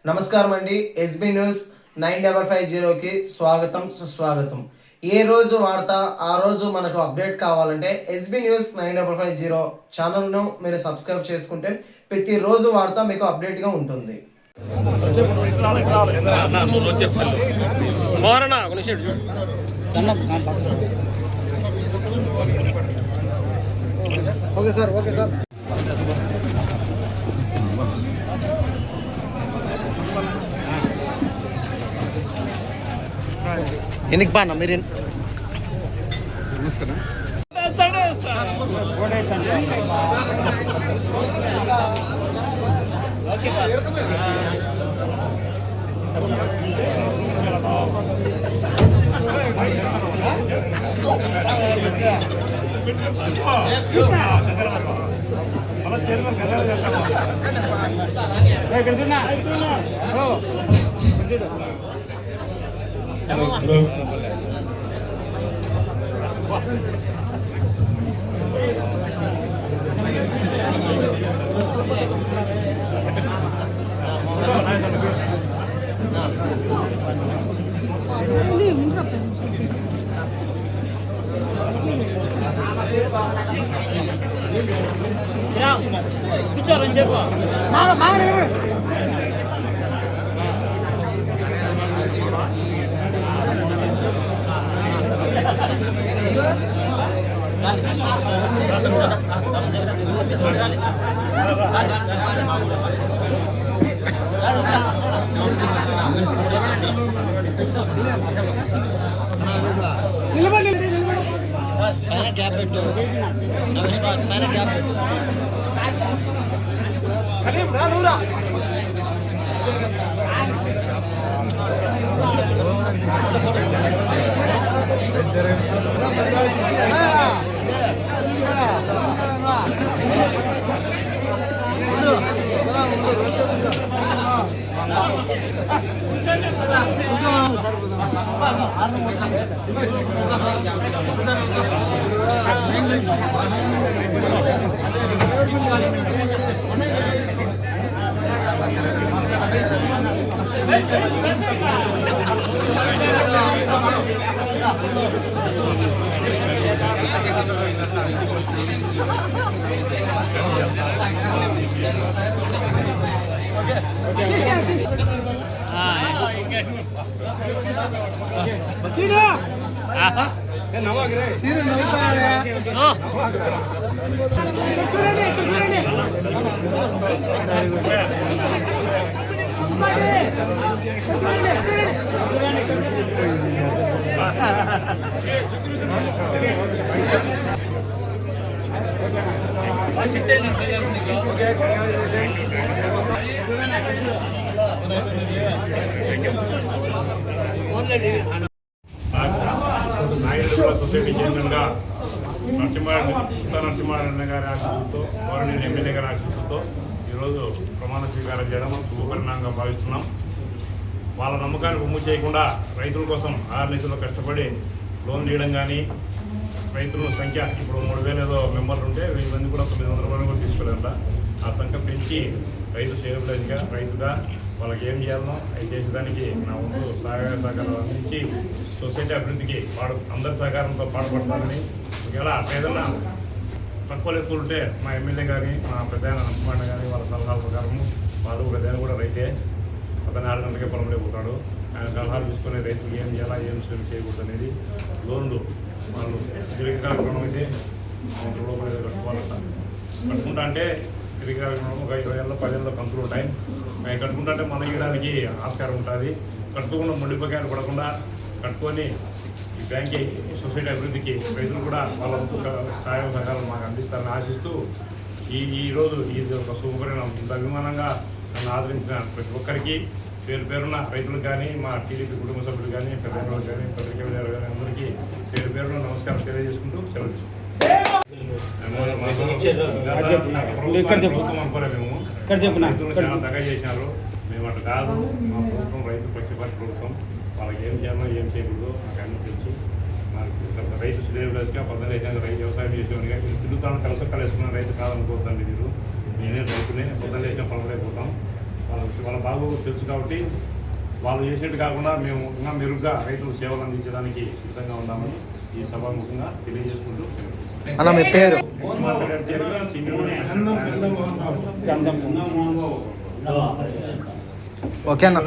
నమస్కారం అండి. SB news 9550కి స్వాగతం సుస్వాగతం. ఏ రోజు వార్త ఆ రోజు మనకు అప్డేట్ కావాలంటే ఎస్బీ న్యూస్ 9550 ఛానల్ను మీరు సబ్స్క్రైబ్ చేసుకుంటే ప్రతిరోజు వార్త మీకు అప్డేట్గా ఉంటుంది. Okay sir. ఎనికి బాగా మీరు నమస్కారం. కూర్చోరని చెప్పు. పైన గ్యాప్ పెట్టు. పైన గ్యాప్ పెట్టు. సొసైటీ చైర్మన్గా నరసింహారాయణ గారి ఆశీస్సులతో గవర్నమెంట్ ఎమ్మెల్యే గారి ఆశీస్సులతో ఈరోజు ప్రమాణ స్వీకారం చేయడం శుభపరిణామంగా భావిస్తున్నాం. వాళ్ళ నమ్మకాన్ని ఉమ్ము చేయకుండా రైతుల కోసం ఆర్నిశలో కష్టపడి లోన్ తీయడం కానీ, రైతుల సంఖ్య ఇప్పుడు 3000 ఏదో మెంబర్లు ఉంటే 1000 మంది కూడా 900 మంది కూడా తీసుకెళ్ళారంట. ఆ సంఖ్య పెంచి రైతు చేయబడిగా రైతుగా వాళ్ళకి ఏం చేయాలనో అవి చేసేదానికి నా వంతు సహకారాలు అందించి సొసైటీ అభివృద్ధికి అందరి సహకారంతో పాటుపడతారని, ఒకవేళ ఏదన్నా తక్కువ లెక్కలు ఉంటే మా ఎమ్మెల్యే కానీ మా పెద్ద నరసింహ కానీ వాళ్ళ సలహాల ప్రకారము వాళ్ళు పెద్ద కూడా రైతే అతను 6 గంటలకే పొలంలో పోతాడు. ఆయన సలహాలు తీసుకునే రైతులు ఏం చేయాలా ఏం చేయకూడదు అనేది లోన్లు వాళ్ళు దీర్ఘకాలిక రుణం అయితే రూపాయలు కట్టుకోవాలంట. కట్టుకుంటా అంటే దీర్ఘకాలిక రుణం ఒక 20 ఏళ్ళ 10 ఏళ్ళ కంతులు ఉంటాయి. అవి కట్టుకుంటా అంటే మనం ఇవ్వడానికి ఆస్కారం ఉంటుంది. కట్టుకోకుండా మొండిపోకాయలు పడకుండా కట్టుకొని ఈ బ్యాంకి సొసైటీ అభివృద్ధికి రైతులు కూడా వాళ్ళ సహాయ సహకారాలు మాకు అందిస్తారని ఆశిస్తూ ఈరోజు ఇది ఒక శుభపరిణామం. ఇంత అభిమానంగా నన్ను ఆదరించిన ప్రతి ఒక్కరికి పేరు పేరున్న రైతులకు కానీ, మా టీడీపీ కుటుంబ సభ్యులు కానీ, పెద్దలు కానీ, పత్రికా విలేకరులు కానీ అందరికీ పేరు పేరున నమస్కారం తెలియజేసుకుంటూ సెలవు చాలా దగా చేసినారు. మేము అటు కాదు, మా ప్రభుత్వం రైతు పక్షపాతి ప్రభుత్వం. వాళ్ళకి ఏం చేయాలో ఏం చేయకూడదు నాకు అన్ని తెలుసు. నాకు రైతు శ్రేణులుగా పొద్దున వేసినాక రైతు వ్యవసాయం చేసేవాడిగా తిరుగుతాను కలసుకున్న రైతు కాదనుకోవద్దండి. మీరు నేనే రైతునే పొద్దున వేసిన పొలంలో పోతాం. వాళ్ళ బాబుకు తెలుసు కాబట్టి వాళ్ళు చేసేట్టు కాకుండా మేము ఇంకా మెరుగ్గా రైతులకు సేవలు అందించడానికి సిద్ధంగా ఉన్నామని ఈ సభాముఖంగా తెలియజేసుకుంటూ అన్న మీ పేరు ఓకే అన్న.